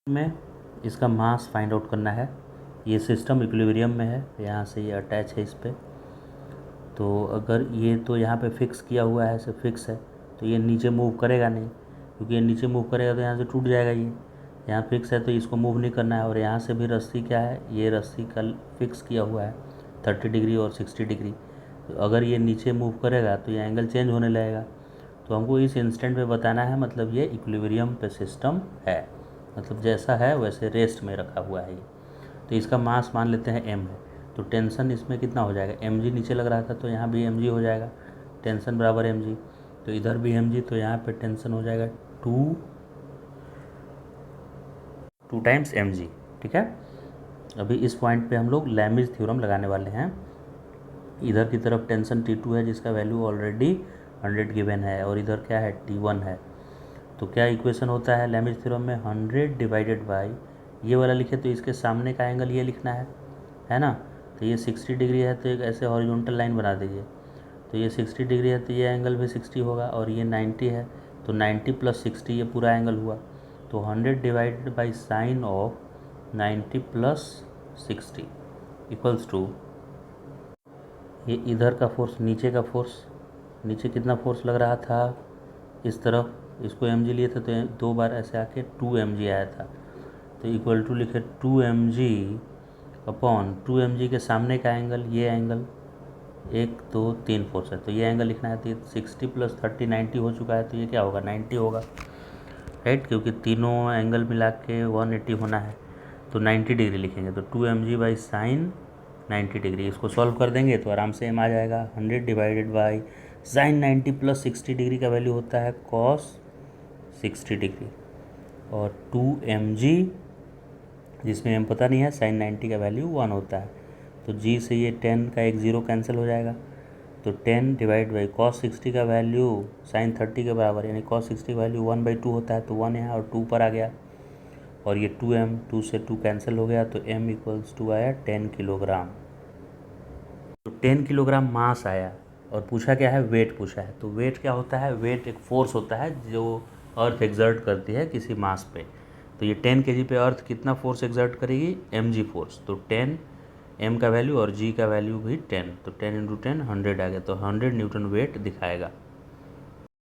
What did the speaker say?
में इसका mass find out करना है। ये सिस्टम इक्विलिब्रियम में है, यहाँ से ये अटैच है इस पर। तो अगर ये तो यहाँ पे फिक्स किया हुआ है, ऐसे फिक्स है, तो ये नीचे मूव करेगा नहीं, क्योंकि ये नीचे मूव करेगा तो यहाँ से टूट जाएगा। ये यहाँ फिक्स है तो इसको मूव नहीं करना है। और यहाँ से भी रस्सी क्या है, ये रस्सी का फिक्स किया हुआ है 30 डिग्री और 60 डिग्री। तो अगर ये नीचे मूव करेगा तो ये एंगल चेंज होने लगेगा। तो हमको इस इंस्टेंट पे बताना है, मतलब ये इक्विलिब्रियम पे सिस्टम है, मतलब जैसा है वैसे रेस्ट में रखा हुआ है ये। तो इसका मास मान लेते हैं m है, तो टेंशन इसमें कितना हो जाएगा, mg नीचे लग रहा था तो यहाँ भी mg हो जाएगा, टेंशन बराबर mg। तो इधर भी mg, तो यहाँ पे टेंशन हो जाएगा 2 टाइम्स mg। ठीक है, अभी इस पॉइंट पे हम लोग लैमिज थ्योरम लगाने वाले हैं। इधर की तरफ टेंशन T2 है जिसका वैल्यू ऑलरेडी 100 गिवन है, और इधर क्या है, T1 है। तो क्या इक्वेशन होता है लैमिज थ्योरम में, 100 डिवाइडेड बाई ये वाला लिखे तो इसके सामने का एंगल ये लिखना है ना। तो ये 60 डिग्री है तो एक ऐसे हॉरिजॉन्टल लाइन बना दीजिए। तो ये 60 डिग्री है तो ये एंगल भी 60 होगा, और ये 90 है तो 90 प्लस 60 ये पूरा एंगल हुआ। तो 100 divided by sine of 90 plus 60 equals two, ये इधर का फोर्स, नीचे का फोर्स, नीचे कितना फोर्स लग रहा था इस तरफ, इसको mg लिए थे तो 2 बार ऐसे आके 2 mg आया था। तो इक्वल टू लिखे 2 mg अपॉन 2 mg के सामने का एंगल, ये एंगल 1 2 3 फोर्स है तो ये एंगल लिखना है। तो 60 प्लस 30 90 हो चुका है, तो ये क्या होगा, 90 होगा, राइट, क्योंकि तीनों एंगल मिला के 180 होना है। तो 90 डिग्री लिखेंगे, तो 2 mg बाई साइन 90 डिग्री, इसको सॉल्व कर देंगे तो आराम से m आ जाएगा। 100 divided by sign 90 plus 60 degree का वैल्यू होता है कॉस 60 डिग्री, और 2 mg जिसमें m पता नहीं है, साइन 90 का वैल्यू 1 होता है। तो g से ये 10 का एक ज़ीरो कैंसिल हो जाएगा। तो 10 डिवाइड बाई कॉस 60 का वैल्यू साइन 30 के बराबर, यानी कॉस 60 का वैल्यू 1/2 होता है, तो 1 यहाँ और 2 पर आ गया। और ये 2m, 2 से 2 कैंसिल हो गया, तो m इक्वल्स टू आया 10 किलोग्राम। तो 10 किलोग्राम मास आया, और पूछा क्या है, वेट पूछा है। तो वेट क्या होता है, वेट एक फोर्स होता है जो अर्थ एग्जर्ट करती है किसी मास पे। तो ये 10 kg पे अर्थ कितना फोर्स एग्जर्ट करेगी, mg फोर्स। तो 10 m का वैल्यू और g का वैल्यू भी 10, तो 10 × 10 100 आ गया, तो 100 न्यूटन वेट दिखाएगा।